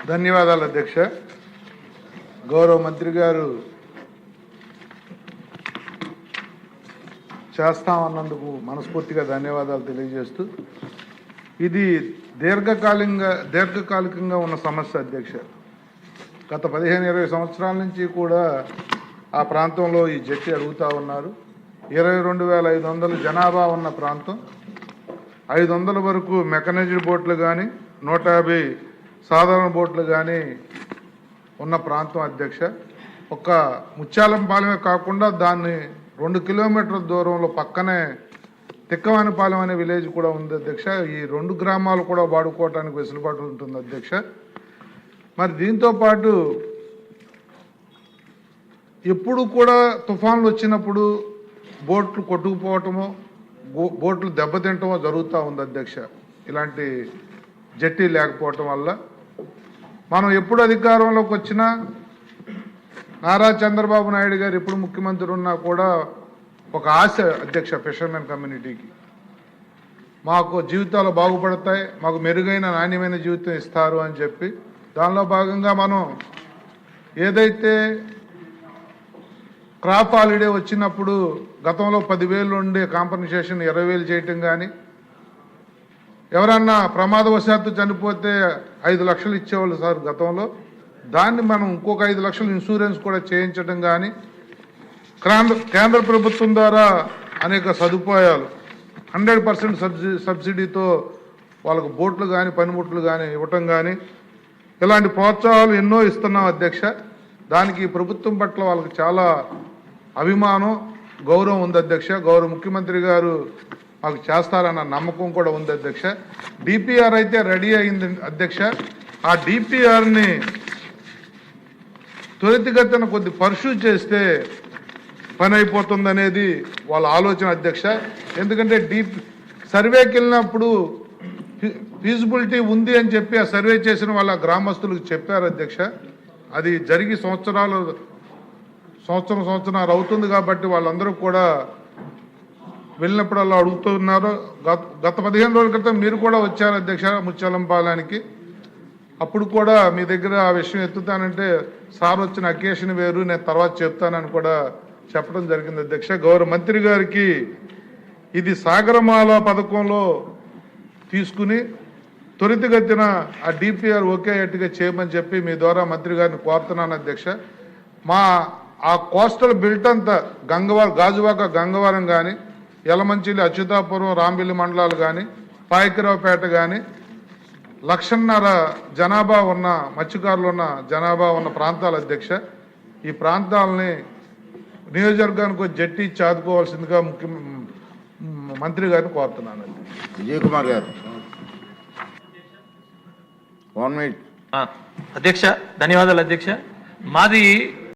ధన్యవాదాలు అధ్యక్ష. గౌరవ మంత్రి గారు చేస్తామన్నందుకు మనస్ఫూర్తిగా ధన్యవాదాలు తెలియజేస్తూ, ఇది దీర్ఘకాలికంగా ఉన్న సమస్య అధ్యక్ష. గత 15-20 సంవత్సరాల నుంచి కూడా ఆ ప్రాంతంలో ఈ జట్టి అడుగుతూ ఉన్నారు. 22,500 జనాభా ఉన్న ప్రాంతం, 500 వరకు మెకనైజ్డ్ బోట్లు కానీ 150 సాధారణ బోట్లు కానీ ఉన్న ప్రాంతం అధ్యక్ష. ఒక ముత్యాలంపాలెమే కాకుండా దాన్ని 2 కిలోమీటర్ల దూరంలో పక్కనే తిక్కవానిపాలెం అనే విలేజ్ కూడా ఉంది అధ్యక్ష. ఈ 2 గ్రామాలు కూడా వాడుకోవడానికి వెసులుబాటు ఉంటుంది అధ్యక్ష. మరి దీంతో పాటు ఎప్పుడు కూడా తుఫాన్లు వచ్చినప్పుడు బోట్లు కొట్టుకుపోవటమో బోట్లు దెబ్బతింటమో జరుగుతూ ఉంది అధ్యక్ష. ఇలాంటి జట్టి లేకపోవటం వల్ల మనం ఎప్పుడు అధికారంలోకి వచ్చినా, నారా చంద్రబాబు నాయుడు గారు ఎప్పుడు ముఖ్యమంత్రి ఉన్నా కూడా ఒక ఆశ అధ్యక్ష, ఫిషర్మెన్ కమ్యూనిటీకి మాకు జీవితాలు బాగుపడతాయి, మాకు మెరుగైన నాణ్యమైన జీవితం ఇస్తారు అని చెప్పి, దానిలో భాగంగా మనం ఏదైతే క్రాప్ హాలిడే వచ్చినప్పుడు గతంలో 10,000 ఉండే కాంపన్సేషన్ 20,000 చేయటం కానీ, ఎవరన్నా ప్రమాదవశాత్తు చనిపోతే 5 లక్షలు ఇచ్చేవాళ్ళు సార్ గతంలో, దాన్ని మనం ఇంకొక 5 లక్షలు ఇన్సూరెన్స్ కూడా చేయించడం కానీ, కేంద్ర ప్రభుత్వం ద్వారా అనేక సదుపాయాలు 100% సబ్సిడీతో వాళ్ళకు బోట్లు కానీ పనిముట్లు కానీ ఇవ్వటం కానీ, ఇలాంటి ప్రోత్సాహాలు ఎన్నో ఇస్తున్నాం అధ్యక్ష. దానికి ప్రభుత్వం పట్ల వాళ్ళకి చాలా అభిమానం, గౌరవం ఉంది అధ్యక్ష. గౌరవ ముఖ్యమంత్రి గారు మాకు చేస్తారన్న నమ్మకం కూడా ఉంది అధ్యక్ష. డిపిఆర్ అయితే రెడీ అయింది అధ్యక్ష. ఆ డిపిఆర్ని త్వరితగతిన కొద్ది పర్సూ చేస్తే పని అయిపోతుంది అనేది వాళ్ళ ఆలోచన అధ్యక్ష. ఎందుకంటే సర్వేకి వెళ్ళినప్పుడు ఫీజిబిలిటీ ఉంది అని చెప్పి ఆ సర్వే చేసిన వాళ్ళ గ్రామస్తులకు చెప్పారు అధ్యక్ష. అది జరిగి సంవత్సరం అవుతుంది కాబట్టి వాళ్ళందరూ కూడా వెళ్ళినప్పుడు అలా అడుగుతున్నారు. గత 15 రోజుల క్రితం మీరు కూడా వచ్చారు అధ్యక్ష ముత్యాలంపాలెనికి. అప్పుడు కూడా మీ దగ్గర ఆ విషయం ఎత్తుతానంటే సార్ వచ్చిన అకేషన్ వేరు, నేను తర్వాత చెప్తానని కూడా చెప్పడం జరిగింది అధ్యక్ష. గౌరవ మంత్రి గారికి ఇది సాగరమాల పథకంలో తీసుకుని త్వరితగతిన ఆ డిపిఆర్ ఒకే అట్టుగా చేయమని చెప్పి మీ ద్వారా మంత్రి గారిని కోరుతున్నాను అధ్యక్ష. ఆ కోస్టల్ బెల్ట్ అంతా గాజువాక గంగవరం కానీ, యలమంచిలి అచ్యుతాపురం రాంబిల్లి మండలాలు కానీ, పాయకరావుపేట కానీ 1,50,000 జనాభా ఉన్న మత్స్యకారులు ఉన్న జనాభా ఉన్న ప్రాంతాలు అధ్యక్ష. ఈ ప్రాంతాలని నియోజకవర్గానికి జట్టి ఇచ్చి ఆదుకోవాల్సిందిగా మంత్రి గారిని కోరుతున్నాను. విజయ్ కుమార్ గారు 1 minute. అధ్యక్ష ధన్యవాదాలు అధ్యక్ష. మాది